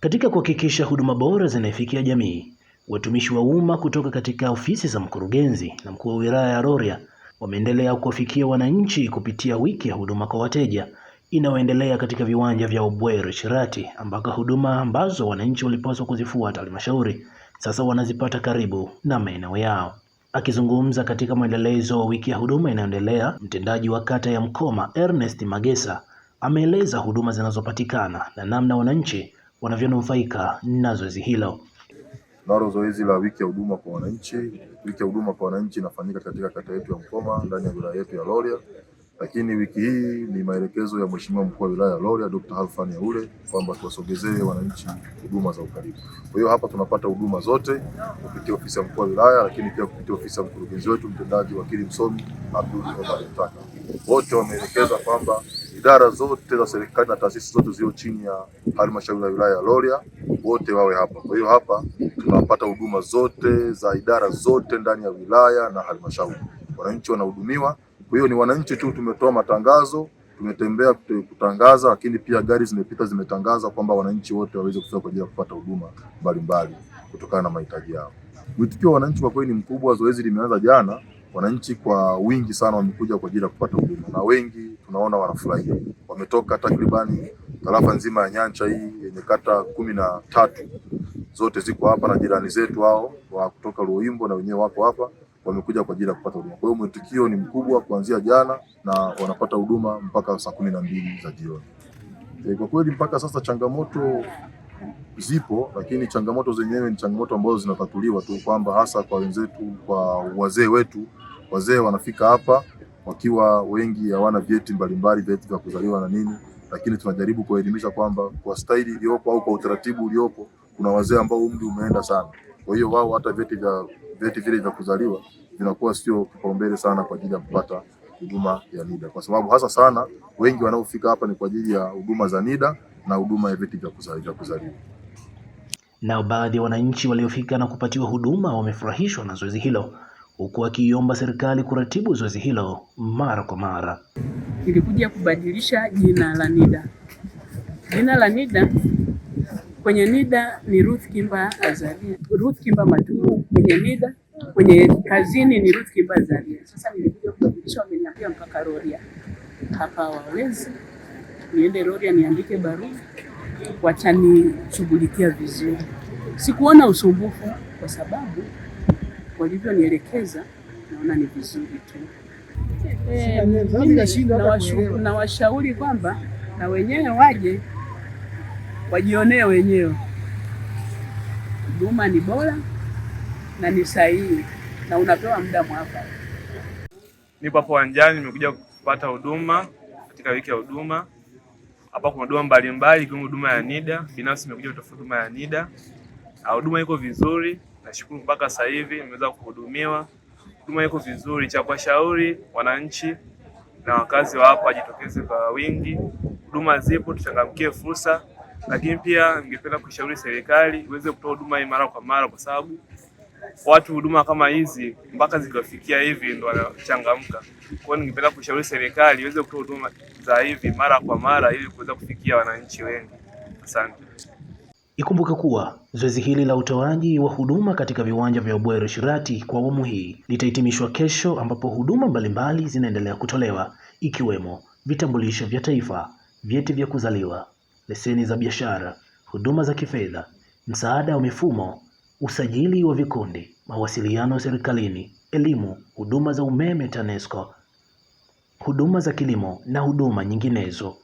Katika kuhakikisha huduma bora zinafikia jamii, watumishi wa umma kutoka katika ofisi za mkurugenzi na mkuu wa wilaya ya Rorya wameendelea kuwafikia wananchi kupitia wiki ya huduma kwa wateja inayoendelea katika viwanja vya Obwere Shirati, ambako huduma ambazo wananchi walipaswa kuzifuata halmashauri sasa wanazipata karibu na maeneo yao. Akizungumza katika mwendelezo wa wiki ya huduma inayoendelea, mtendaji wa kata ya Mkoma Ernest Magesa ameeleza huduma zinazopatikana na namna wananchi wanavyonufaika na zoezi hilo. Nalo zoezi la wiki ya huduma kwa wananchi. Wiki ya huduma kwa wananchi inafanyika katika kata yetu ya Mkoma ndani ya wilaya yetu ya Rorya, lakini wiki hii ni maelekezo ya Mheshimiwa Mkuu wa wilaya ya Rorya Dr. Halfan Yaule kwamba tuwasogezee wananchi huduma za ukaribu. Kwa hiyo hapa tunapata huduma zote kupitia ofisi ya mkuu wa wilaya, lakini pia kupitia ofisi ya mkurugenzi wetu mtendaji wakili msomi Abdul Omar Mtaka. Wote wameelekeza kwamba idara zote za serikali na taasisi zote zilizo chini ya halmashauri ya wilaya ya Rorya wote wawe hapa. Kwa hiyo hapa tunapata huduma zote za idara zote ndani ya wilaya na halmashauri. Wananchi wanahudumiwa. Kwa hiyo ni wananchi tu, tumetoa matangazo, tumetembea kutangaza, lakini pia gari zimepita zimetangaza kwamba wananchi wote waweze kufika kwa ajili ya kupata huduma mbalimbali kutokana na mahitaji yao. Mwitikio wa wananchi kwa kweli ni mkubwa. Zoezi limeanza jana, wananchi kwa wingi sana wamekuja kwa ajili ya kupata huduma na wengi tunaona wanafurahia. Wametoka takribani tarafa nzima ya Nyancha hii yenye kata 13 zote ziko hapa, na jirani zetu hao wa kutoka Ruimbo na wenyewe wako hapa, wamekuja kwa ajili ya kupata huduma. Kwa hiyo mwitikio ni mkubwa kuanzia jana na wanapata huduma mpaka saa 12 za jioni. Kwa kweli mpaka sasa changamoto zipo, lakini changamoto zenyewe ni changamoto ambazo zinatatuliwa tu, kwamba hasa kwa wenzetu, kwa wazee wetu. Wazee wanafika hapa wakiwa wengi hawana vyeti mbalimbali, vyeti vya kuzaliwa na nini, lakini tunajaribu kuelimisha kwamba kwa staili iliyopo au kwa utaratibu uliopo kuna wazee ambao umri umeenda sana. Kwa hiyo wao hata vyeti vile vya kuzaliwa vinakuwa sio kipaumbele sana kwa ajili ya kupata huduma ya NIDA, kwa sababu hasa sana wengi wanaofika hapa ni kwa ajili ya huduma za NIDA na huduma ya vyeti vya kuzaliwa. Nao baadhi ya wananchi waliofika na kupatiwa huduma wamefurahishwa na zoezi hilo, huku wakiomba serikali kuratibu zoezi hilo mara kwa mara. Nilikuja kubadilisha jina la NIDA. Jina la NIDA, kwenye NIDA ni Ruth Kimba Azaria, Ruth Kimba Maturu. Kwenye NIDA, kwenye kazini ni Ruth Kimba Azaria. Sasa nilikuja kubadilisha, wameniambia mpaka Rorya hapa wawezi niende Rorya niandike barua, watanishughulikia vizuri. Sikuona usumbufu kwa sababu walivyonielekeza naona ni vizuri tu. Na washauri kwamba na wenyewe waje wajionee wenyewe. Huduma ni bora na ni sahihi na unapewa muda mwafaka. Nipo hapo uwanjani, nimekuja kupata huduma katika wiki ya huduma. Hapa kuna huduma mbalimbali ikiwemo huduma ya NIDA. Binafsi nimekuja kutafuta huduma ya NIDA. Huduma iko vizuri, nashukuru mpaka sasa hivi nimeweza kuhudumiwa. Huduma iko vizuri, cha kuwashauri wananchi na wakazi wa hapa wajitokeze kwa wingi. Huduma zipo, tuchangamkie fursa, lakini pia ningependa kushauri serikali iweze kutoa huduma mara kwa mara, kwa sababu watu huduma kama hizi mpaka zikiwafikia hivi ndo wanachangamka. Kwa hiyo ningependa kushauri serikali iweze kutoa huduma za hivi mara kwa mara ili kuweza kufikia wananchi wengi. Asante. Ikumbuke kuwa zoezi hili la utoaji wa huduma katika viwanja vya Obwere Shirati kwa awamu hii litahitimishwa kesho, ambapo huduma mbalimbali zinaendelea kutolewa ikiwemo vitambulisho vya taifa, vyeti vya kuzaliwa, leseni za biashara, huduma za kifedha, msaada wa mifumo, usajili wa vikundi, mawasiliano serikalini, elimu, huduma za umeme TANESCO, huduma za kilimo na huduma nyinginezo.